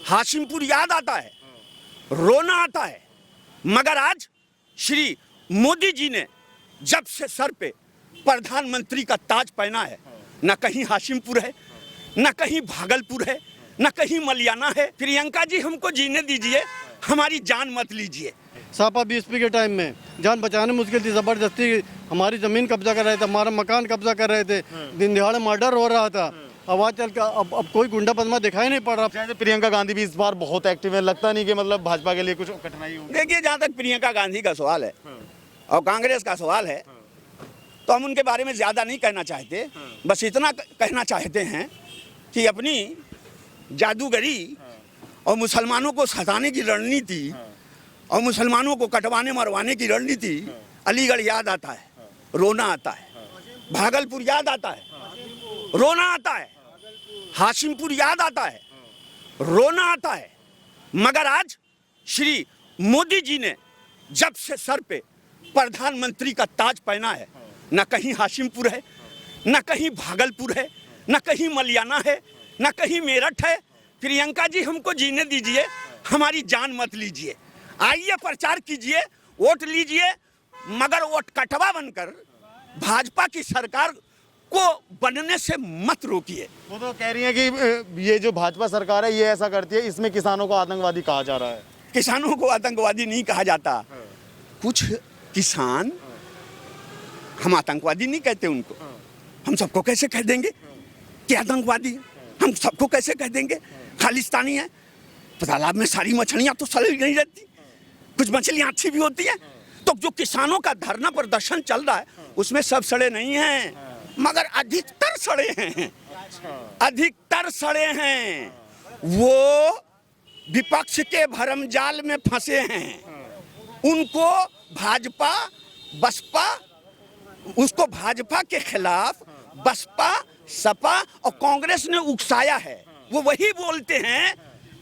हाशिमपुर याद आता है, रोना आता है। मगर आज श्री मोदी जी ने जब से सर पे प्रधानमंत्री का ताज पहना है, न कहीं हाशिमपुर है, न कहीं भागलपुर है, न कहीं मलियाना है। प्रियंका जी हमको जीने दीजिए, हमारी जान मत लीजिए। सपा बीएसपी के टाइम में जान बचाने मुश्किल थी, जबरदस्ती हमारी जमीन कब्जा कर रहे थे, हमारा मकान कब्जा कर रहे थे, दिन दिहाड़े मर्डर हो रहा था। आवाज चल के अब कोई गुंडा बदमा दिखाई नहीं पड़ रहा। जैसे प्रियंका गांधी भी इस बार बहुत एक्टिव है, लगता नहीं कि मतलब भाजपा के लिए कुछ कठिनाई होगी। देखिए, जहाँ तक प्रियंका गांधी का सवाल है और कांग्रेस का सवाल है, तो हम उनके बारे में ज़्यादा नहीं कहना चाहते। बस इतना कहना चाहते हैं कि अपनी जादूगरी और मुसलमानों को सताने की रणनीति और मुसलमानों को कटवाने मरवाने की रणनीति, अलीगढ़ याद आता है, रोना आता है। भागलपुर याद आता है, रोना आता है। हाशिमपुर याद आता है, रोना आता है। मगर आज श्री मोदी जी ने जब से सर पे प्रधानमंत्री का ताज पहना है, न कहीं हाशिमपुर है, न कहीं भागलपुर है, न कहीं मलियाना है, न कहीं मेरठ है। प्रियंका जी हमको जीने दीजिए, हमारी जान मत लीजिए। आइए, प्रचार कीजिए, वोट लीजिए, मगर वोट कटवा बनकर भाजपा की सरकार को बनने से मत रोकिए। वो तो कह रही है कि ये जो भाजपा सरकार है ये ऐसा करती है, इसमें किसानों को आतंकवादी कहा जा रहा है। किसानों को आतंकवादी नहीं कहा जाता। कुछ किसान, हम आतंकवादी नहीं कहते उनको। हम सबको कैसे कह देंगे कि आतंकवादी है? हम सबको कैसे कह देंगे खालिस्तानी है? तालाब में सारी मछलियां तो सड़ी नहीं रहती, कुछ मछलियां अच्छी भी होती हैं। तो जो किसानों का धरना प्रदर्शन चल रहा है उसमें सब सड़े नहीं हैं, मगर अधिकतर सड़े हैं, अधिकतर सड़े हैं। वो विपक्ष के भरमजाल में फंसे हैं। उनको भाजपा बसपा, उसको भाजपा के खिलाफ बसपा, सपा और कांग्रेस ने उकसाया है। वो वही बोलते हैं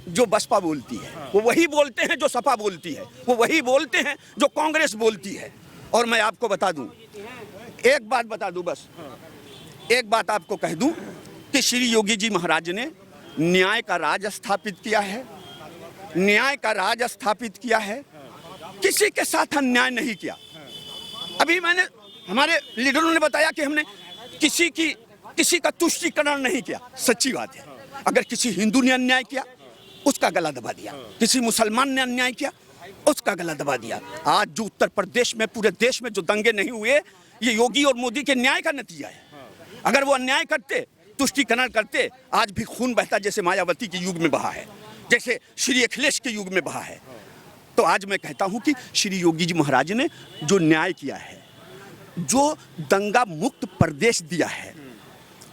जो बसपा बोलती है, वो वही बोलते हैं जो सपा बोलती है, वो वही बोलते हैं जो कांग्रेस बोलती है। और मैं आपको बता दूं, एक बात बता दूं, बस एक बात आपको कह दूं कि श्री योगी जी महाराज ने न्याय का राज स्थापित किया है, न्याय का राज स्थापित किया है। किसी के साथ अन्याय नहीं किया। अभी मैंने, हमारे लीडरों ने बताया कि हमने किसी का तुष्टीकरण नहीं किया। सच्ची बात है। अगर किसी हिंदू ने अन्याय किया उसका गला दबा दिया, किसी मुसलमान ने अन्याय किया उसका गला दबा दिया। आज जो उत्तर प्रदेश में, पूरे देश में जो दंगे नहीं हुए, ये योगी और मोदी के न्याय का नतीजा है। अगर वो अन्याय करते, तुष्टीकरण करते, आज भी खून बहता जैसे मायावती के युग में बहा है, जैसे श्री अखिलेश के युग में बहा है। तो आज मैं कहता हूं कि श्री योगी जी महाराज ने जो न्याय किया है, जो दंगा मुक्त प्रदेश दिया है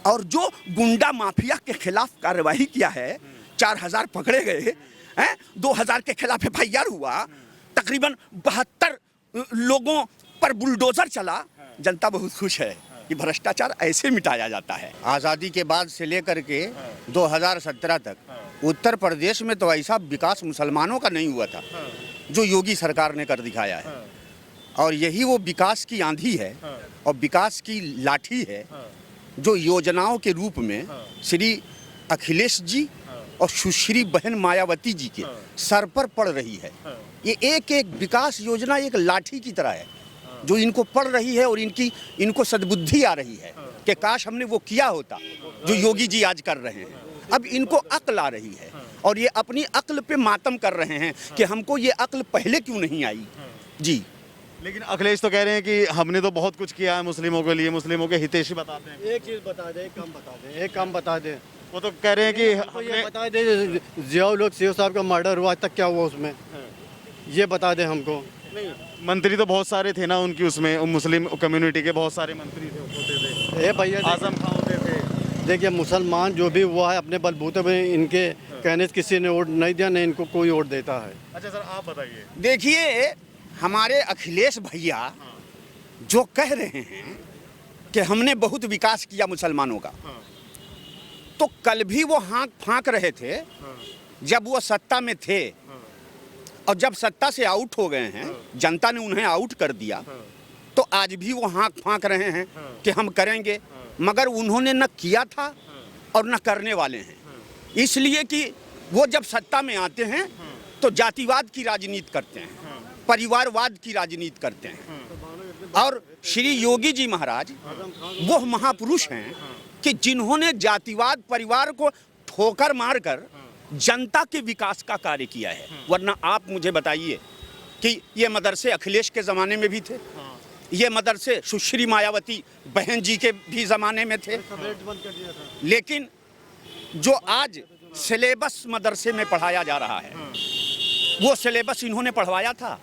और जो गुंडा माफिया के खिलाफ कार्रवाई किया है, 4000 पकड़े गए हैं, 2000 के खिलाफ FIR हुआ, तकरीबन 72 लोगों पर बुलडोजर चला। जनता बहुत खुश है कि भ्रष्टाचार ऐसे मिटाया जाता है। आज़ादी के बाद से लेकर के 2017 तक उत्तर प्रदेश में तो ऐसा विकास मुसलमानों का नहीं हुआ था जो योगी सरकार ने कर दिखाया है। और यही वो विकास की आंधी है और विकास की लाठी है जो योजनाओं के रूप में श्री अखिलेश जी और सुश्री बहन मायावती जी के सर पर पड़ रही है। ये एक एक विकास योजना एक लाठी की तरह है जो इनको पड़ रही है और इनको सद्बुद्धि आ रही है कि काश हमने वो किया होता जो योगी जी आज कर रहे हैं। अब इनको अक्ल आ रही है और ये अपनी अक्ल पे मातम कर रहे हैं कि हमको ये अक्ल पहले क्यों नहीं आई जी। लेकिन अखिलेश तो कह रहे हैं कि हमने तो बहुत कुछ किया है मुस्लिमों के लिए, मुस्लिमों के हितैषी बताते हैं। एक चीज़ बता दे, एक काम बता दे, एक काम बता दे। वो तो कह रहे हैं कि ये बता दे, जियाउल हक सीओ साहब का मर्डर हुआ, आज तक क्या हुआ उसमें, ये बता दे हमको। नहीं, मंत्री तो बहुत सारे थे ना उनकी, उसमें मुस्लिम कम्युनिटी के बहुत सारे मंत्री होते थे। भैया आजम खान होते थे। देखिए, मुसलमान जो भी हुआ है अपने बलबूते में, इनके कहने से किसी ने वोट नहीं दिया, नहीं इनको कोई वोट देता है। अच्छा सर, आप बताइए। देखिए, हमारे अखिलेश भैया जो कह रहे हैं कि हमने बहुत विकास किया मुसलमानों का, तो कल भी वो हाँक फाँक रहे थे जब वो सत्ता में थे, और जब सत्ता से आउट हो गए हैं, जनता ने उन्हें आउट कर दिया, तो आज भी वो हाँक फाँक रहे हैं कि हम करेंगे, मगर उन्होंने न किया था और न करने वाले हैं। इसलिए कि वो जब सत्ता में आते हैं तो जातिवाद की राजनीति करते हैं, परिवारवाद की राजनीति करते हैं। और श्री योगी जी महाराज वो महापुरुष हैं कि जिन्होंने जातिवाद परिवार को ठोकर मारकर जनता के विकास का कार्य किया है। वरना आप मुझे बताइए कि ये मदरसे अखिलेश के ज़माने में भी थे, ये मदरसे सुश्री मायावती बहन जी के भी ज़माने में थे, लेकिन जो आज सिलेबस मदरसे में पढ़ाया जा रहा है वो सिलेबस इन्होंने पढ़वाया था।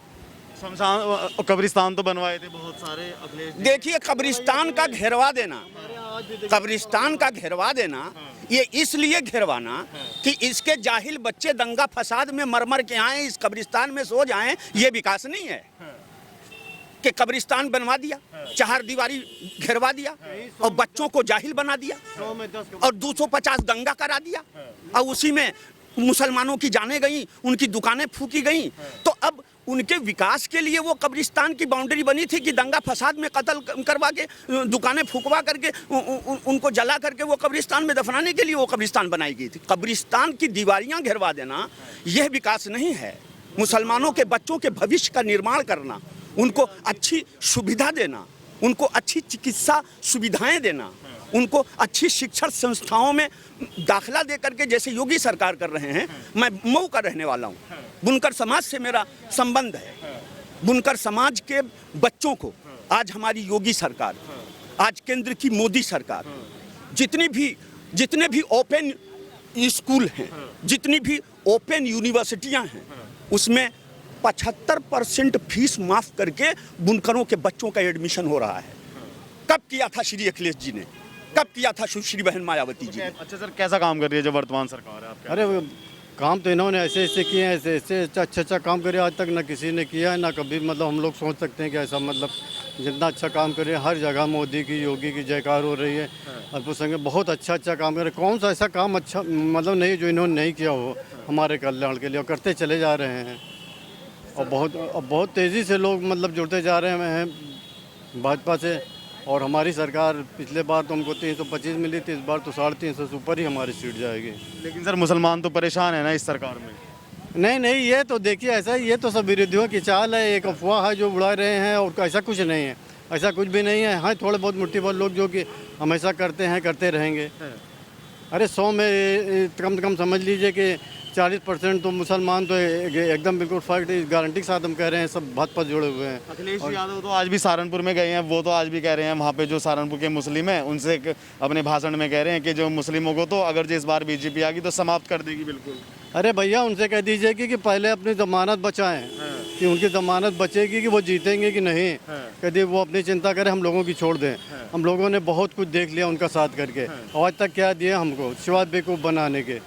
शमशान कब्रिस्तान तो बनवाए थे बहुत सारे अखिलेश जी। देखिए कब्रिस्तान का घेरवा देना, कब्रिस्तान का घेरवा देना, ये इसलिए घेरवाना कि इसके जाहिल बच्चे दंगा फसाद में मर मर के आए, इस कब्रिस्तान में सो जाएं, ये विकास नहीं है। कि कब्रिस्तान बनवा दिया, चार दीवारी घेरवा दिया और बच्चों को जाहिल बना दिया और 250 दंगा करा दिया और उसी में मुसलमानों की जानें गई, उनकी दुकानें फूकी गई। तो अब उनके विकास के लिए वो कब्रिस्तान की बाउंड्री बनी थी कि दंगा फसाद में कत्ल करवा के, दुकानें फूकवा करके, उनको जला करके वो कब्रिस्तान में दफनाने के लिए वो कब्रिस्तान बनाई गई थी। कब्रिस्तान की दीवारियां घेरवा देना यह विकास नहीं है। मुसलमानों के बच्चों के भविष्य का निर्माण करना, उनको अच्छी सुविधा देना, उनको अच्छी चिकित्सा सुविधाएं देना, उनको अच्छी शिक्षण संस्थाओं में दाखिला दे करके जैसे योगी सरकार कर रहे हैं। मैं मऊ का रहने वाला हूँ, बुनकर समाज से मेरा संबंध है। बुनकर समाज के बच्चों को आज हमारी योगी सरकार, आज केंद्र की मोदी सरकार, जितने भी ओपन स्कूल हैं, जितनी भी ओपन यूनिवर्सिटियां हैं, उसमें 75% फीस माफ करके बुनकरों के बच्चों का एडमिशन हो रहा है। कब किया था श्री अखिलेश जी ने, कब किया था सुश्री बहन मायावती जी ने? अच्छा सर, कैसा काम कर रही है जो वर्तमान सरकार है आपके? अरे वो काम तो इन्होंने ऐसे ऐसे किए हैं, ऐसे अच्छा काम करे, आज तक ना किसी ने किया है ना कभी। मतलब हम लोग सोच सकते हैं कि ऐसा, मतलब जितना अच्छा काम करे, हर जगह मोदी की योगी की जयकार हो रही है। अल्पू संघ बहुत अच्छा काम करे। कौन सा ऐसा काम अच्छा मतलब नहीं जो इन्होंने नहीं किया हो हमारे कल्याण के लिए, और करते चले जा रहे हैं। और बहुत तेज़ी से लोग मतलब जुड़ते जा रहे हैं भाजपा से। और हमारी सरकार पिछले बार तो हमको 325 मिली थी, इस बार तो 350 से ऊपर ही हमारी सीट जाएगी। लेकिन सर मुसलमान तो परेशान है ना इस सरकार में। नहीं, ये तो देखिए ऐसा, ये तो सब विरोधियों की चाल है, एक अफवाह है जो उड़ा रहे हैं, और ऐसा कुछ नहीं है, ऐसा कुछ भी नहीं है। हाँ, थोड़े बहुत मुट्ठी भर लोग जो कि हमेशा करते हैं, करते रहेंगे। अरे 100 में कम से कम समझ लीजिए कि 40% तो मुसलमान तो एकदम बिल्कुल फैक्ट गारंटी के साथ हम कह रहे हैं सब भाजपा जुड़े हुए हैं। अखिलेश यादव तो आज भी सहारनपुर में गए हैं, वो तो आज भी कह रहे हैं वहाँ पे जो सहारनपुर के मुस्लिम हैं उनसे अपने भाषण में कह रहे हैं कि जो मुस्लिमों को तो अगर इस बार बीजेपी आ गई तो समाप्त कर देगी बिल्कुल। अरे भैया उनसे कह दीजिए कि पहले अपनी जमानत बचाएं, कि उनकी जमानत बचेगी कि वो जीतेंगे कि नहीं। कभी वो अपनी चिंता करें, हम लोगों की छोड़ दें। हम लोगों ने बहुत कुछ देख लिया उनका साथ करके। आज तक क्या दिया हमको, सिवाय बेवकूफ़ बनाने के।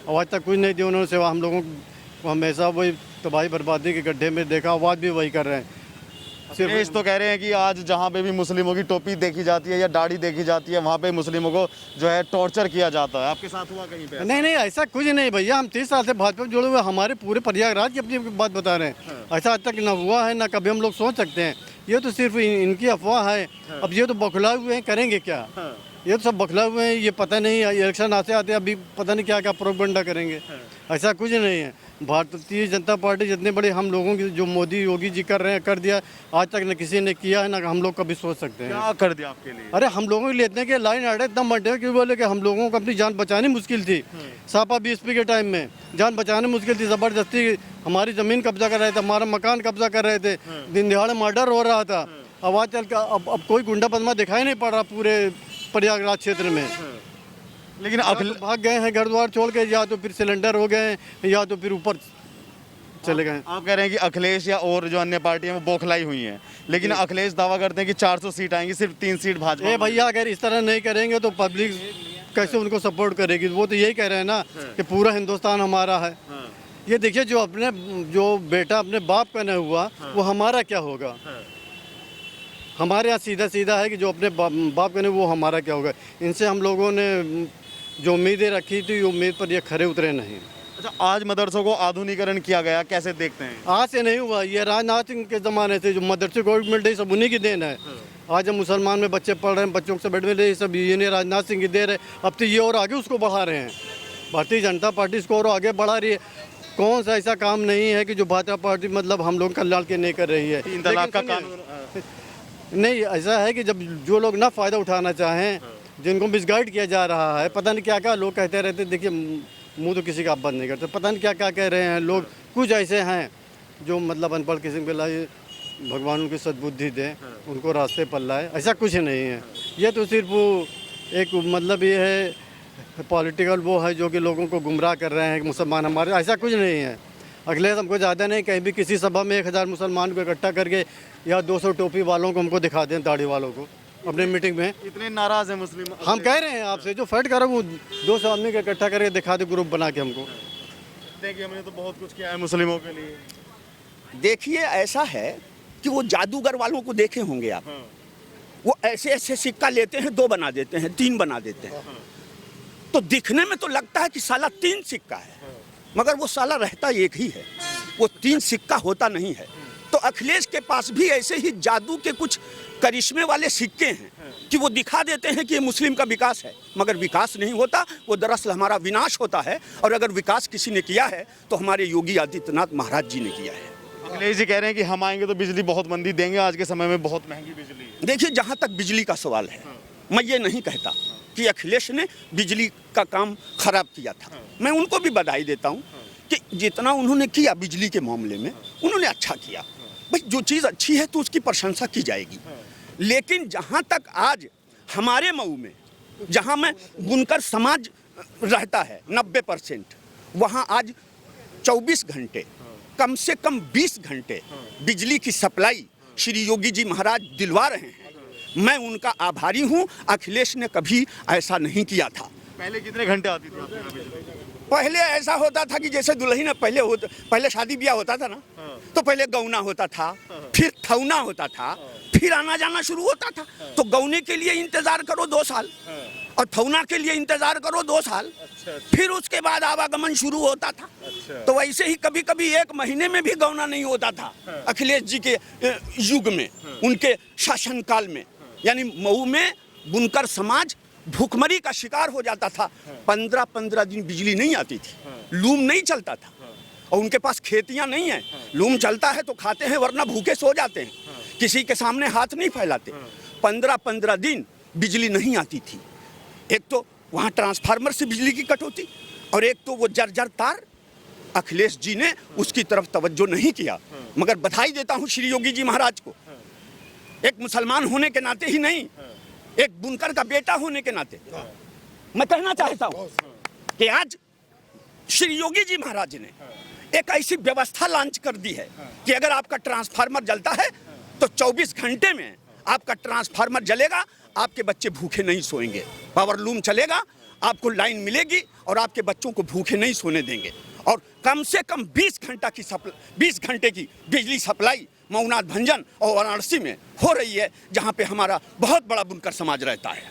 आज तक कुछ नहीं दिया उन्होंने, सिवा हम लोगों को हमेशा वही तबाही बर्बादी के गड्ढे में देखा, आज भी वही कर रहे हैं। अखिलेश तो कह रहे हैं कि आज जहाँ पे भी मुस्लिमों की टोपी देखी जाती है या दाढ़ी देखी जाती है वहाँ पे मुस्लिमों को जो है टॉर्चर किया जाता है। आपके साथ हुआ कहीं पे? नहीं, ऐसा कुछ नहीं भैया, हम 30 साल से भाजपा में जुड़े हुए, हमारे पूरे प्रयागराज की अपनी बात बता रहे हैं। ऐसा आज तक ना हुआ है ना कभी हम लोग सोच सकते हैं। ये तो सिर्फ इनकी अफवाह है। अब ये तो बौखलाए हुए हैं, करेंगे क्या? ये तो सब बौखलाए हुए हैं, ये पता नहीं इलेक्शन आते अभी पता नहीं क्या क्या प्रोपेगेंडा करेंगे। ऐसा कुछ नहीं है। भारतीय जनता पार्टी जितने बड़े हम लोगों की जो मोदी योगी जी कर रहे हैं, कर दिया। आज तक न किसी ने किया है, ना हम लोग कभी सोच सकते हैं। क्या कर दिया आपके लिए? अरे हम लोगों के लिए इतने के लाइन आड़े इतना मंडे क्यों बोले कि हम लोगों को अपनी जान बचानी मुश्किल थी। सापा बीएसपी के टाइम में जान बचानी मुश्किल थी, ज़बरदस्ती हमारी ज़मीन कब्जा कर रहे थे, हमारा मकान कब्जा कर रहे थे, दिन दिहाड़े मर्डर हो रहा था। अब आज चल कर अब कोई गुंडा बदमाश दिखाई नहीं पड़ रहा पूरे प्रयागराज क्षेत्र में। लेकिन भाग गए हैं घर द्वार छोड़ के, या तो फिर सिलेंडर हो गए या तो फिर ऊपर चले गए। आप कह रहे हैं कि अखिलेश या और जो अन्य पार्टियां वो बौखलाई हुई हैं, लेकिन अखिलेश दावा करते हैं कि 400 सीट आएंगी, सिर्फ 3 सीट भाजपा। ए भैया, अगर इस तरह नहीं करेंगे तो पब्लिक कैसे उनको सपोर्ट करेगी? वो तो यही कह रहे हैं ना कि पूरा हिंदुस्तान हमारा है। ये देखिए, जो बेटा अपने बाप का नहीं हुआ वो हमारा क्या होगा? हमारे यहाँ सीधा है कि जो अपने बाप का नहीं वो हमारा क्या होगा? इनसे हम लोगों ने जो उम्मीदें रखी थी, उम्मीद पर ये खरे उतरे नहीं। अच्छा, आज मदरसों को आधुनिकीकरण किया गया, कैसे देखते हैं? आज से नहीं हुआ, ये राजनाथ सिंह के ज़माने से जो मदरसे गवर्नमेंट है सब उन्हीं की देन है। आज हम मुसलमान में बच्चे पढ़ रहे हैं, बच्चों से बैठ में सब ये नहीं राजनाथ सिंह की देर है। अब तो ये और आगे उसको बढ़ा रहे हैं। भारतीय जनता पार्टी इसको और आगे बढ़ा रही है। कौन सा ऐसा काम नहीं है कि जो भाजपा पार्टी मतलब हम लोग कल्याण के नहीं कर रही है। 3 तलाक का लेकिन कानून नहीं, ऐसा है कि जब जो लोग ना फ़ायदा उठाना चाहें, जिनको मिसगाइड किया जा रहा है, पता नहीं क्या क्या लोग कहते रहते। देखिए, मुंह तो किसी का आप बंद नहीं करते, पता नहीं क्या क्या कह रहे हैं लोग। कुछ ऐसे हैं जो मतलब अनपढ़ किस्म के लाए, भगवान उनकी सद्बुद्धि दे, उनको रास्ते पर लाए, ऐसा कुछ नहीं है। ये तो सिर्फ एक मतलब ये है पॉलिटिकल वो है जो कि लोगों को गुमराह कर रहे हैं कि मुसलमान हमारे, ऐसा कुछ नहीं है। अगले हमको ज़्यादा नहीं, कहीं भी किसी सभा में 1000 मुसलमान को इकट्ठा करके या 200 टोपी वालों को हमको दिखा दें, दाढ़ी वालों को अपने मीटिंग में। इतने नाराज हैं मुस्लिम? हम कह रहे हैं आपसे, जो फैट करो वो 200 आदमी को इकट्ठा करके दिखा दे ग्रुप बना के हमको। देखिए, हमने तो बहुत कुछ किया है मुस्लिमों के लिए। देखिए, ऐसा है कि वो जादूगर वालों को देखे होंगे आप। वो ऐसे ऐसे सिक्का लेते हैं, 2 बना देते हैं, 3 बना देते हैं। तो दिखने में तो लगता है कि साला 3 सिक्का है, मगर वो साला रहता एक ही है। वो 3 सिक्का होता नहीं है। तो अखिलेश के पास भी ऐसे ही जादू के कुछ करिश्मे वाले सिक्के हैं कि वो दिखा देते हैं कि ये मुस्लिम का विकास है, मगर विकास नहीं होता। वो दरअसल हमारा विनाश होता है। और अगर विकास किसी ने किया है तो हमारे योगी आदित्यनाथ महाराज जी ने किया है। अखिलेश जी कह रहे हैं कि हम आएंगे तो बिजली बहुत मंदी देंगे, आज के समय में बहुत महंगी बिजली है। देखिए, जहाँ तक बिजली का सवाल है, मैं ये नहीं कहता कि अखिलेश ने बिजली का काम खराब किया था। मैं उनको भी बधाई देता हूँ कि जितना उन्होंने किया बिजली के मामले में, उन्होंने अच्छा किया। भाई, जो चीज़ अच्छी है तो उसकी प्रशंसा की जाएगी। लेकिन जहाँ तक आज हमारे मऊ में, जहाँ में बुनकर समाज रहता है 90%, वहाँ आज 24 घंटे, कम से कम 20 घंटे बिजली की सप्लाई श्री योगी जी महाराज दिलवा रहे हैं। मैं उनका आभारी हूँ। अखिलेश ने कभी ऐसा नहीं किया था। पहले कितने घंटे आती थी आपके यहाँ बिजली? पहले ऐसा होता था कि जैसे दुल्हन पहले शादी ब्याह होता था ना, तो पहले गौना होता था, फिर थौना होता था, फिर आना जाना शुरू होता था। तो गौने के लिए इंतजार करो 2 साल, और थौना के लिए इंतजार करो 2 साल, फिर उसके बाद आवागमन शुरू होता था। तो वैसे ही कभी कभी 1 महीने में भी गौना नहीं होता था अखिलेश जी के युग में, उनके शासनकाल में। यानी मऊ में बुनकर समाज भूखमरी का शिकार हो जाता था। 15-15 दिन बिजली नहीं आती थी, लूम नहीं चलता था, और उनके पास खेतियां नहीं है। लूम चलता है तो खाते हैं, वरना भूखे सो जाते हैं, किसी के सामने हाथ नहीं फैलाते। 15-15 दिन बिजली नहीं आती थी। एक तो वहाँ ट्रांसफार्मर से बिजली की कटौती, और एक तो वो जर्जर तार। अखिलेश जी ने उसकी तरफ तवज्जो नहीं किया। मगर बधाई देता हूँ श्री योगी जी महाराज को, एक मुसलमान होने के नाते ही नहीं, एक बुनकर का बेटा होने के नाते मैं कहना चाहता हूँ कि आज श्री योगी जी महाराज ने एक ऐसी व्यवस्था लॉन्च कर दी है कि अगर आपका ट्रांसफार्मर जलता है तो 24 घंटे में आपका ट्रांसफार्मर जलेगा, आपके बच्चे भूखे नहीं सोएंगे। पावर लूम चलेगा, आपको लाइन मिलेगी, और आपके बच्चों को भूखे नहीं सोने देंगे। और कम से कम 20 घंटे की बिजली सप्लाई मऊनाथ भंजन और वाराणसी में हो रही है, जहाँ पे हमारा बहुत बड़ा बुनकर समाज रहता है।